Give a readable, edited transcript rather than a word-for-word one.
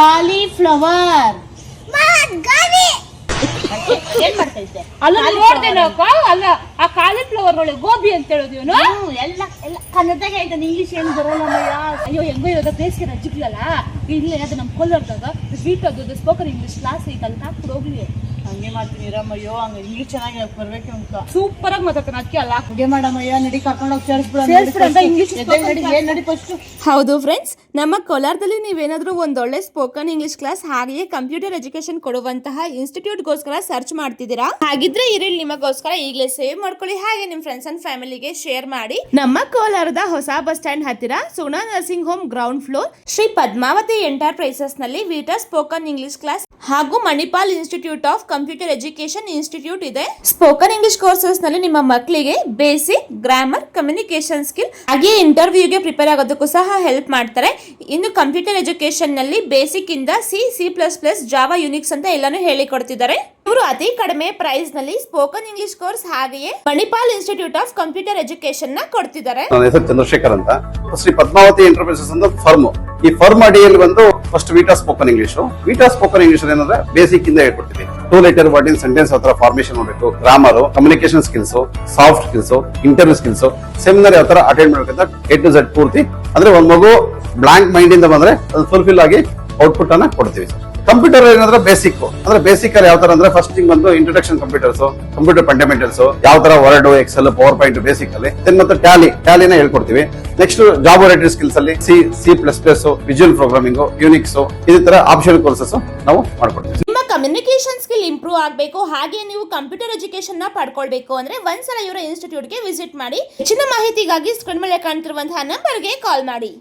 Cauliflower. ಏನ್ ಮಾಡ್ತಾ ಇದ್ದೆ? ಅಲ್ಲ ನೋಡ್ದೇನಕ್ಕ, ಅಲ್ಲ ಆ ಕಾಲಿಫ್ಲವರ್ ಒಳ್ಳೆ ಗೋಬಿ ಅಂತ ಹೇಳೋದು ಇವನು. ಎಲ್ಲ ಎಲ್ಲ ಕನ್ನಡದಾಗ ಹೇಳ್ತಾನೆ, ಇಂಗ್ಲಿಷ್ ಏನು ಬರೋಲ್ಲಮ್ಮಯ್ಯ. ಅಯ್ಯೋ ಹೆಂಗೋ ಇವಾಗ ಬೇಸಿಗೆ ರಜ್ಜಿಗ್ಲಲ್ಲ, ಇಲ್ಲೇ ಅದು ನಮ್ಮ ಕೋಲಾರದಾಗ ಸ್ವೀಟ್ ಅದು ಸ್ಪೋಕನ್ ಇಂಗ್ಲಿಷ್ ಕ್ಲಾಸ್ ಐತಲ್ಲ, ಹಾಕ್ಬಿಡು ಹೋಗ್ಲಿ. ಹಂಗೆ ಮಾಡ್ತೀನಿ ರಮ್ಮಯ್ಯೋ, ಹಂಗ ಇಂಗ್ಲಿಷ್ ಚೆನ್ನಾಗಿ ಬರ್ಬೇಕು ಅಂತ ಸೂಪರ್ ಆಗಿ ಮಾತಾಡ್ತಾನೆ. ಅದಕ್ಕೆ ಅಲ್ಲ ಹಂಗೆ ಮಾಡಮ್ಮಯ್ಯ, ನಡಿ ಕರ್ಕೊಂಡೋಗಿ ಸೇರಿಸ್ಬಿಡು ಇಂಗ್ಲಿಷ್ ನಡಿ ಫಸ್ಟ್. ಹೌದು ಫ್ರೆಂಡ್ಸ್, ನಮ್ಮ ಕೋಲಾರದಲ್ಲಿ ನೀವೇನಾದರೂ ಒಂದೊಳ್ಳೆ ಸ್ಪೋಕನ್ ಇಂಗ್ಲಿಷ್ ಕ್ಲಾಸ್ ಹಾಗೆಯೇ ಕಂಪ್ಯೂಟರ್ ಎಜುಕೇಶನ್ ಕೊಡುವಂತಹ ಇನ್ಸ್ಟಿಟ್ಯೂಟ್ಗೋಸ್ಕರ ಸರ್ಚ್ ಮಾಡ್ತಿದ್ದೀರಾ? ಹಾಗಿದ್ರೆ ಇರಲಿ ನಿಮಗೋಸ್ಕರ ಈಗಲೇ ಸೇವ್ ಮಾಡ್ಕೊಳ್ಳಿ, ಹಾಗೆ ನಿಮ್ಮ ಫ್ರೆಂಡ್ಸ್ ಅಂಡ್ ಫ್ಯಾಮಿಲಿಗೆ ಶೇರ್ ಮಾಡಿ. ನಮ್ಮ ಕೋಲಾರದ ಹೊಸ ಬಸ್ ಸ್ಟ್ಯಾಂಡ್ ಹತ್ತಿರ Suguna nursing home ground floor Shri Padmavati enterprises ನಲ್ಲಿ ವಿಟಾ ಸ್ಪೋಕನ್ ಇಂಗ್ಲಿಷ್ ಕ್ಲಾಸ್ ಹಾಗೂ Manipal institute of computer education institute ಇದೆ. ಸ್ಪೋಕನ್ ಇಂಗ್ಲಿಷ್ ಕೋರ್ಸಸ್ ನಲ್ಲಿ ನಿಮ್ಮ ಮಕ್ಕಳಿಗೆ ಬೇಸಿಕ್ ಗ್ರಾಮರ್, ಕಮ್ಯುನಿಕೇಶನ್ ಸ್ಕಿಲ್ ಹಾಗೆ ಇಂಟರ್ವ್ಯೂಗೆ ಪ್ರಿಪೇರ್ ಆಗೋದಕ್ಕೂ ಸಹ ಹೆಲ್ಪ್ ಮಾಡ್ತಾರೆ. ಇನ್ನು ಕಂಪ್ಯೂಟರ್ ಎಜುಕೇಶನ್ ನಲ್ಲಿ ಬೇಸಿಕ್ ಇಂದ C++, ಜಾವಾ, ಯುನಿಕ್ಸ್ ಅಂತ ಎಲ್ಲಾನು ಹೇಳಿಕೊಡ್ತಿದ್ದಾರೆ. ಇವರು ಅತಿ ಕಡಿಮೆ ಪ್ರೈಸ್ ನಲ್ಲಿ ಸ್ಪೋಕನ್ ಇಂಗ್ಲಿಷ್ ಕೋರ್ಸ್ ಹಾಗೆಯೇ Manipal institute of computer education ನ ಕೊಡ್ತಿದ್ದಾರೆ. ನನ್ನ ಹೆಸರು ಚಂದ್ರಶೇಖರ್ ಅಂತ. ಶ್ರೀ ಪದ್ಮಾವತಿ ಎಂಟರ್ಪ್ರೈಸಸ್ ಅಂತ ಫರ್ಮ್. ಈ ಫರ್ಮ್ ಅಡಿಯಲ್ಲಿ ಬಂದು first vita spoken English. Vita spoken English ಏನಂದ್ರೆ ಬೇಸಿಕ್ ಇಂದ ಹೇಳ್ಕೊಡ್ತೀವಿ. 2 ಲೆಟರ್ ವರ್ಡ್ ಇನ್ ಸೆಂಟೆನ್ಸ್ ಹತ್ರ ಫಾರ್ಮೇಶನ್ ಮಾಡಬೇಕು, grammar, communication skills, soft skills, interview skills, seminar ಯಾವ ತರ ಅಟೆಂಡ್ ಮಾಡ್ಬೇಕಂತ A to Z ಪೂರ್ತಿ. ಅಂದ್ರೆ ಒಂದ್ ಮಗು ಬ್ಲಾಂಕ್ ಮೈಂಡ್ ಇಂದ ಬಂದ್ರೆ ಅದು ಫುಲ್ಫಿಲ್ ಆಗಿ ಔಟ್ಪುಟ್ ಅನ್ನ ಕೊಡ್ತೀವಿ. ಕಂಪ್ಯೂಟರ್ ಏನಂದ್ರೆ ಬೇಸಿಕ್. ಅಂದ್ರೆ ಬೇಸಿಕ್ ಅಲ್ಲಿ ಯಾವ ತರ ಅಂದ್ರೆ ಫಸ್ಟ್ ಥಿಂಗ್ ಬಂದು ಇಂಟ್ರೊಡಕ್ಷನ್ ಕಂಪ್ಯೂಟರ್ಸ್, ಕಂಪ್ಯೂಟರ್ ಫಂಡಮೆಂಟಲ್ಸ್, ಯಾವ ತರ Word, Excel, PowerPoint basic ಅಲ್ಲಿ. ಮತ್ತೆ ಟ್ಯಾಲಿನ ಹೇಳ್ಕೊಡ್ತೀವಿ. ನೆಕ್ಸ್ಟ್ ಜಾಬ್ ಓರಿಯೆಂಟೆಡ್ ಸ್ಕಿಲ್ಸ್ ಅಲ್ಲಿ C++, ವಿಜುವಲ್ ಪ್ರೋಗ್ರಾಮಿಂಗ್, ಯುನಿಕ್ಸ್, ಇದೇ ತರ ಆಪ್ಷನಲ್ ಕೋರ್ಸಸ್ ನಾವು ಮಾಡ್ಕೊಡ್ತೀವಿ. ನಿಮ್ಮ ಕಮ್ಯುನಿಕೇಶನ್ ಸ್ಕಿಲ್ ಇಂಪ್ರೂವ್ ಆಗಬೇಕು, ಹಾಗೆ ನೀವು ಕಂಪ್ಯೂಟರ್ ಎಜುಕೇಶನ್ ನ ಪಡ್ಕೊಳ್ಬೇಕು ಅಂದ್ರೆ ಒಂದ್ಸಲ ಇವರ ಇನ್ಸ್ಟಿಟ್ಯೂಟ್ ಗೆ ವಿಸಿಟ್ ಮಾಡಿ. ಹೆಚ್ಚಿನ ಮಾಹಿತಿಗಾಗಿ ಸ್ಕ್ರೀನ್ ಮೇಲೆ ಕಾಣ್ತಿರುವಂತಹ ನಂಬರ್ಗೆ ಕಾಲ್ ಮಾಡಿ.